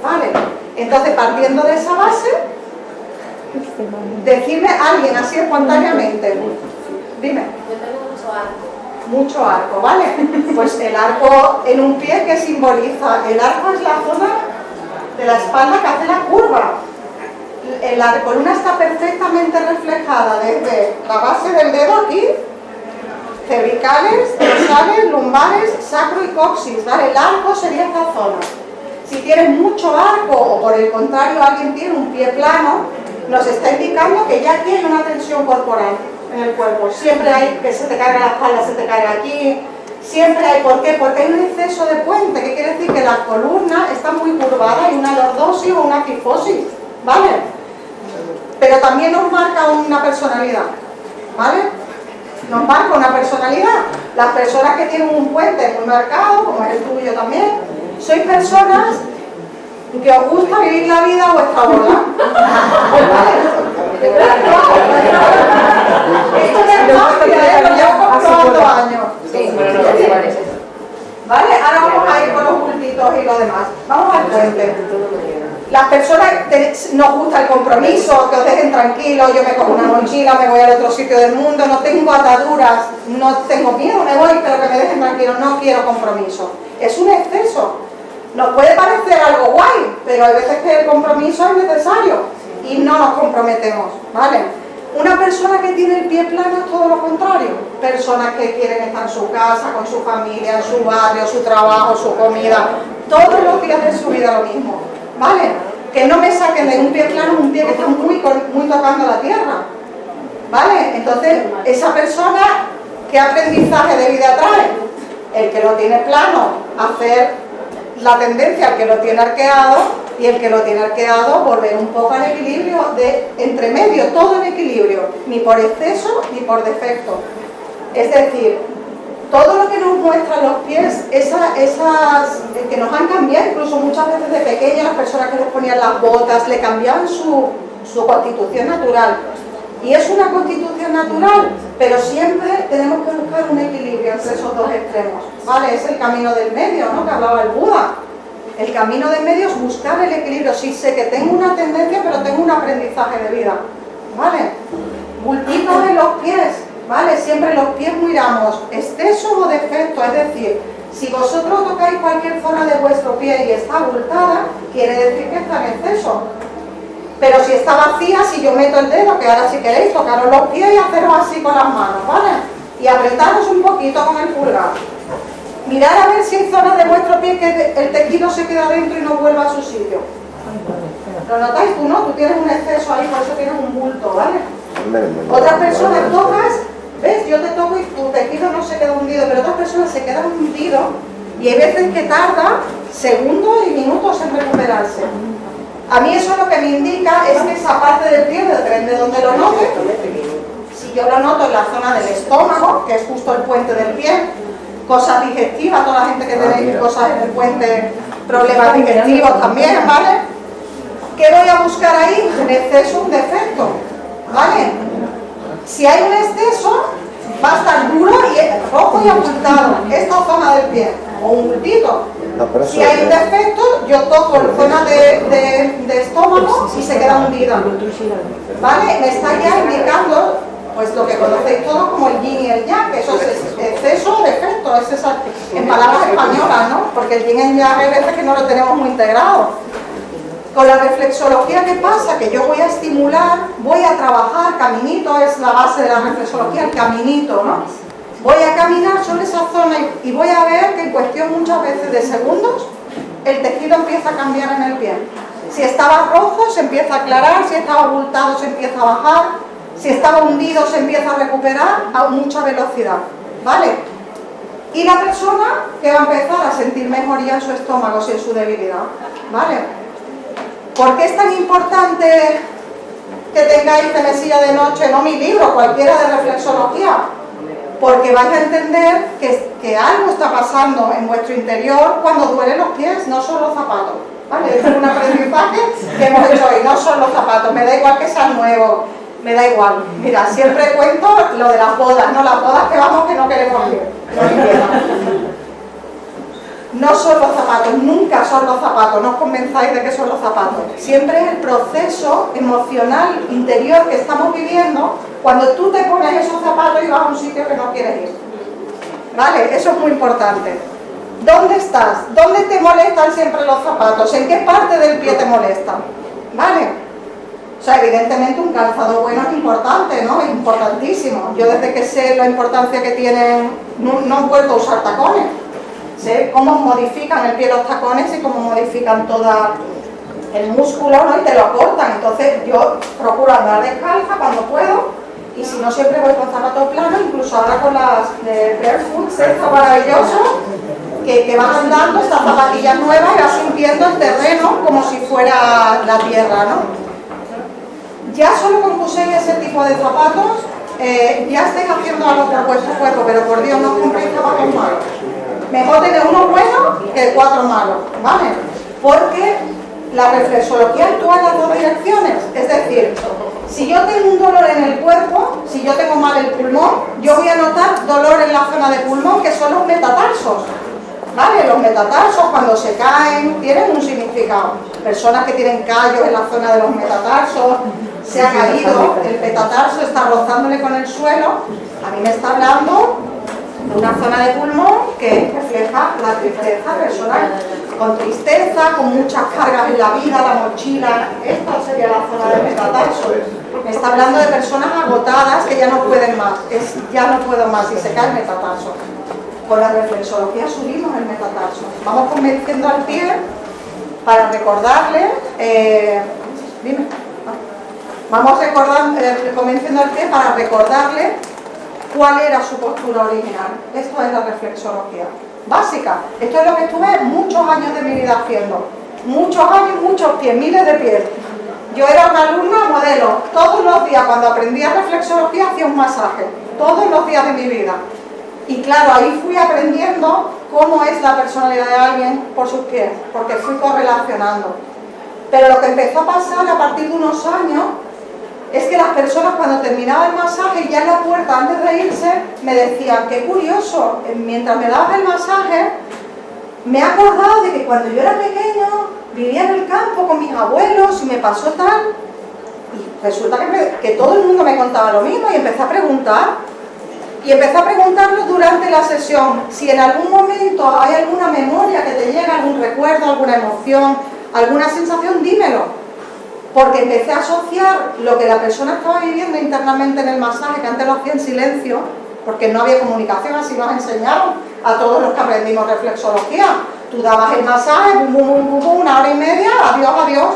¿vale? Entonces, partiendo de esa base, decirme a alguien así espontáneamente. Dime. Yo tengo mucho arco. Mucho arco, ¿vale? Pues el arco en un pie, ¿qué simboliza? El arco es la zona de la espalda que hace la curva. La columna está perfectamente reflejada desde la base del dedo aquí, cervicales, dorsales, lumbares, sacro y coxis, ¿vale? El arco sería esta zona. Si tienes mucho arco o por el contrario alguien tiene un pie plano, nos está indicando que ya tiene una tensión corporal en el cuerpo. Siempre hay que se te carga la espalda, se te carga aquí, siempre hay. ¿Por qué? Porque hay un exceso de puente, que quiere decir que la columna está muy curvada, hay una lordosis o una cifosis, ¿vale? Pero también nos marca una personalidad, ¿vale? Nos marca una personalidad. Las personas que tienen un puente muy marcado, como es el tuyo también, sois personas que os gusta vivir la vida a vuestra bola. Esto es magia, lo llevo comprobando años. ¿Vale? Ahora vamos a ir con los bultitos y lo demás. Vamos al puente. Las personas nos gusta el compromiso, que os dejen tranquilos, yo me cojo una mochila, me voy al otro sitio del mundo, no tengo ataduras, no tengo miedo, me voy, pero que me dejen tranquilos, no quiero compromiso. Es un exceso. Nos puede parecer algo guay, pero hay veces que el compromiso es necesario y no nos comprometemos, ¿vale? Una persona que tiene el pie plano es todo lo contrario. Personas que quieren estar en su casa, con su familia, en su barrio, su trabajo, su comida, todos los días de su vida lo mismo, ¿vale? Que no me saquen de un pie plano, un pie que está muy tocando la tierra, ¿vale? Entonces, esa persona, ¿qué aprendizaje de vida trae? El que lo tiene plano, hacer la tendencia al que lo tiene arqueado, y el que lo tiene arqueado volver un poco al equilibrio de entre medio, todo en equilibrio, ni por exceso ni por defecto. Es decir, todo lo que nos muestran los pies, esas que nos han cambiado, incluso muchas veces de pequeñas, las personas que les ponían las botas, le cambiaban su constitución natural. Y es una constitución natural, pero siempre tenemos que buscar un equilibrio entre esos dos extremos, ¿vale? Es el camino del medio, ¿no?, que hablaba el Buda. El camino del medio es buscar el equilibrio. Sí sé que tengo una tendencia, pero tengo un aprendizaje de vida, ¿vale? Bultitos en los pies, ¿vale? Siempre los pies miramos exceso o defecto, es decir, si vosotros tocáis cualquier zona de vuestro pie y está abultada, quiere decir que está en exceso. Pero si está vacía, si yo meto el dedo, que ahora si queréis, tocaros los pies y haceros así con las manos, ¿vale? Y apretaros un poquito con el pulgar. Mirad a ver si hay zonas de vuestro pie que el tejido se queda dentro y no vuelva a su sitio. ¿Lo notáis tú, no? Tú tienes un exceso ahí, por eso tienes un bulto, ¿vale? Otras personas tocas, ¿ves? Yo te toco y tu tejido no se queda hundido, pero otras personas se quedan hundidos y hay veces que tarda segundos y minutos en recuperarse. A mí eso lo que me indica es que esa parte del pie, depende de donde lo note, si yo lo noto en la zona del estómago, que es justo el puente del pie, cosas digestivas, toda la gente que tenéis cosas en el puente, problemas digestivos también, ¿vale? ¿Qué voy a buscar ahí? Un exceso, un defecto, ¿vale? Si hay un exceso, va a estar duro y rojo y abultado, esta zona del pie, o un bultito. Si hay un defecto, yo toco la zona de estómago y se queda hundida, ¿vale? Me está ya indicando pues lo que conocéis todos como el yin y el yang, que eso es exceso o defecto, es esa, en palabras españolas, ¿no? Porque el yin y el yang hay veces que no lo tenemos muy integrado. Con la reflexología, ¿qué pasa? Que yo voy a estimular, voy a trabajar, caminito es la base de la reflexología, el caminito, ¿no? Voy a caminar sobre esa zona y voy a ver que en cuestión muchas veces de segundos el tejido empieza a cambiar en el pie. Si estaba rojo se empieza a aclarar, si estaba abultado se empieza a bajar, si estaba hundido se empieza a recuperar a mucha velocidad, ¿vale? Y la persona que va a empezar a sentir mejoría en su estómago si en su debilidad, ¿vale? ¿Por qué es tan importante que tengáis de mesilla de noche, no mi libro, cualquiera de reflexología? Porque vais a entender que algo está pasando en vuestro interior cuando duelen los pies, no son los zapatos, ¿vale? Es un aprendizaje que hemos hecho hoy, no son los zapatos, me da igual que sean nuevos, me da igual. Mira, siempre cuento lo de las bodas, no las bodas que vamos que no queremos ir. No son los zapatos, nunca son los zapatos, no os convenzáis de que son los zapatos. Siempre es el proceso emocional interior que estamos viviendo cuando tú te pones esos zapatos y vas a un sitio que no quieres ir. ¿Vale? Eso es muy importante. ¿Dónde estás? ¿Dónde te molestan siempre los zapatos? ¿En qué parte del pie te molestan? ¿Vale? O sea, evidentemente un calzado bueno es importante, ¿no? Es importantísimo. Yo desde que sé la importancia que tienen, no he vuelto a usar tacones. Sé cómo modifican el pie los tacones y cómo modifican todo el músculo, ¿no? Y te lo acortan. Entonces yo procuro andar descalza cuando puedo y si no siempre voy con zapatos planos, incluso ahora con las barefoot, está maravilloso, que vas andando, estas zapatillas nuevas y vas sintiendo el terreno como si fuera la tierra, ¿no? Ya solo con que uséis ese tipo de zapatos, ya estáis haciendo algo por vuestro cuerpo, pero por Dios no compréis zapatos malos. Mejor tener uno bueno que 4 malos, ¿vale? Porque la reflexología actúa en las dos direcciones. Es decir, si yo tengo un dolor en el cuerpo, si yo tengo mal el pulmón, yo voy a notar dolor en la zona de pulmón, que son los metatarsos. ¿Vale? Los metatarsos cuando se caen tienen un significado. Personas que tienen callos en la zona de los metatarsos, se ha caído, el metatarso está rozándole con el suelo, a mí me está hablando de una zona de pulmón que refleja la tristeza personal, con tristeza, con muchas cargas en la vida, la mochila. Esta sería la zona del metatarso. Me está hablando de personas agotadas que ya no pueden más, ya no puedo más y se cae el metatarso. Con la reflexología subimos el metatarso. Vamos convenciendo al pie para recordarle, dime. Vamos convenciendo al pie para recordarle cuál era su postura original. Esto es la reflexología básica. Esto es lo que estuve muchos años de mi vida haciendo. Muchos años, muchos pies, miles de pies. Yo era una alumna modelo. Todos los días cuando aprendía reflexología hacía un masaje. Todos los días de mi vida. Y claro, ahí fui aprendiendo cómo es la personalidad de alguien por sus pies, porque fui correlacionando. Pero lo que empezó a pasar a partir de unos años es que las personas cuando terminaba el masaje, ya en la puerta antes de irse, me decían, qué curioso, mientras me dabas el masaje, me he acordado de que cuando yo era pequeño, vivía en el campo con mis abuelos y me pasó tal. Y resulta que todo el mundo me contaba lo mismo y empecé a preguntar. Y empecé a preguntarlo durante la sesión, si en algún momento hay alguna memoria que te llega, algún recuerdo, alguna emoción, alguna sensación, dímelo. Porque empecé a asociar lo que la persona estaba viviendo internamente en el masaje, que antes lo hacía en silencio, porque no había comunicación, así nos enseñaron a todos los que aprendimos reflexología. Tú dabas el masaje, bum, bum, bum, bum, bum, 1 hora y media, adiós, adiós.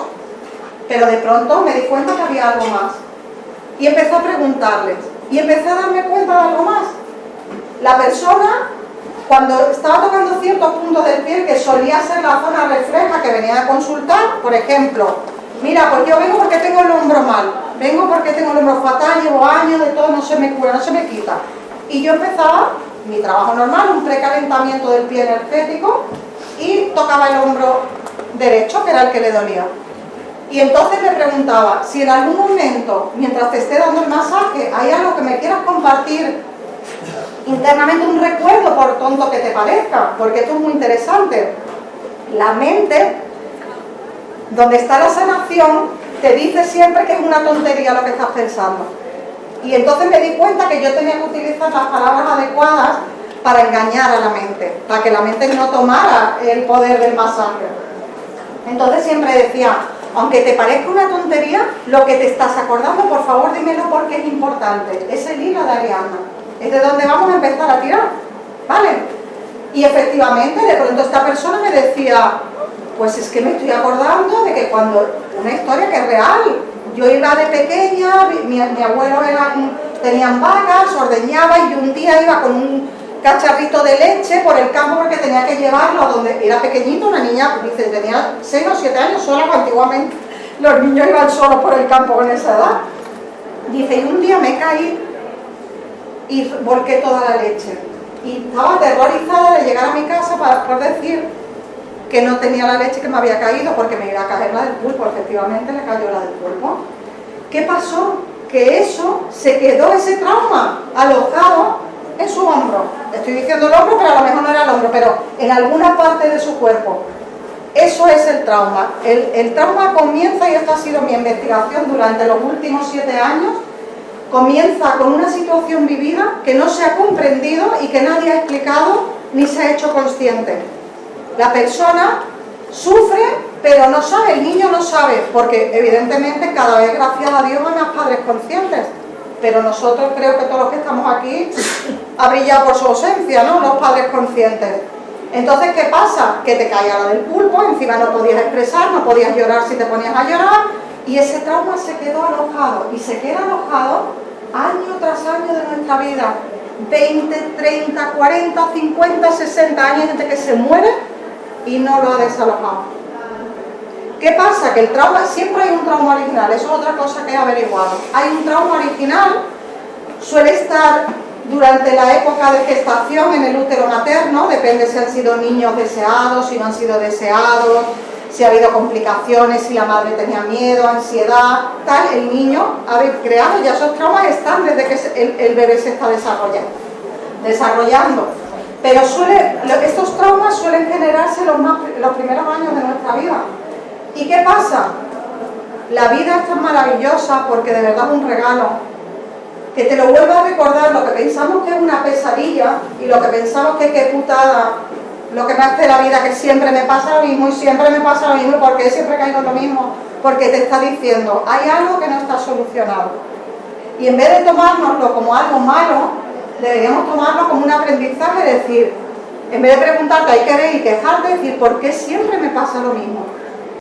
Pero de pronto me di cuenta que había algo más. Y empecé a preguntarles. Y empecé a darme cuenta de algo más. La persona, cuando estaba tocando ciertos puntos del pie, que solía ser la zona refleja que venía a consultar, por ejemplo, mira, pues yo vengo porque tengo el hombro mal, vengo porque tengo el hombro fatal, llevo años de todo, no se me cura, no se me quita. Y yo empezaba mi trabajo normal, un precalentamiento del pie energético, y tocaba el hombro derecho, que era el que le dolía. Y entonces le preguntaba, si en algún momento, mientras te esté dando el masaje, hay algo que me quieras compartir internamente, un recuerdo, por tonto que te parezca, porque esto es muy interesante. La mente, donde está la sanación, te dice siempre que es una tontería lo que estás pensando. Y entonces me di cuenta que yo tenía que utilizar las palabras adecuadas para engañar a la mente, para que la mente no tomara el poder del masaje. Entonces siempre decía, aunque te parezca una tontería, lo que te estás acordando, por favor dímelo porque es importante. Es el hilo de Ariadna. Es de donde vamos a empezar a tirar, ¿vale? Y efectivamente, de pronto esta persona me decía, pues es que me estoy acordando de que cuando, una historia que es real, yo iba de pequeña, mi abuelo tenían vacas, ordeñaba y yo un día iba con un cacharrito de leche por el campo porque tenía que llevarlo a donde era pequeñito, una niña, dice, tenía 6 o 7 años sola, antiguamente los niños iban solos por el campo con esa edad. Dice, y un día me caí y volqué toda la leche. Y estaba aterrorizada de llegar a mi casa por decir que no tenía la leche que me había caído porque me iba a caer la del pulpo. Efectivamente le cayó la del pulpo. ¿Qué pasó? Que eso se quedó, ese trauma alojado en su hombro. Estoy diciendo el hombro, pero a lo mejor no era el hombro, pero en alguna parte de su cuerpo. Eso es el trauma. El trauma comienza, y esta ha sido mi investigación durante los últimos 7 años, comienza con una situación vivida que no se ha comprendido y que nadie ha explicado ni se ha hecho consciente. La persona sufre, pero no sabe, el niño no sabe, porque evidentemente cada vez, gracias a Dios, hay más padres conscientes. Pero nosotros, creo que todos los que estamos aquí, ha brillado por su ausencia, ¿no? Los padres conscientes. Entonces, ¿qué pasa? Que te caía la del pulpo, encima no podías expresar, no podías llorar si te ponías a llorar, y ese trauma se quedó alojado, y se queda alojado año tras año de nuestra vida. 20, 30, 40, 50, 60 años, gente que se muere y no lo ha desalojado. ¿Qué pasa? Que el trauma, siempre hay un trauma original, eso es otra cosa que he averiguado. Hay un trauma original, suele estar durante la época de gestación en el útero materno, depende si han sido niños deseados, si no han sido deseados, si ha habido complicaciones, si la madre tenía miedo, ansiedad, tal. El niño ha creado, ya esos traumas están desde que el bebé se está desarrollando. Pero estos traumas suelen generarse los primeros años de nuestra vida. ¿Y qué pasa? La vida es tan maravillosa porque de verdad es un regalo, que te lo vuelvo a recordar. Lo que pensamos que es una pesadilla y lo que pensamos que qué putada, lo que me hace la vida, que siempre me pasa lo mismo y siempre me pasa lo mismo, porque siempre caigo en lo mismo, porque te está diciendo, hay algo que no está solucionado. Y en vez de tomárnoslo como algo malo, deberíamos tomarlo como un aprendizaje, decir, en vez de preguntarte, hay que ver y quejarte, decir, ¿por qué siempre me pasa lo mismo?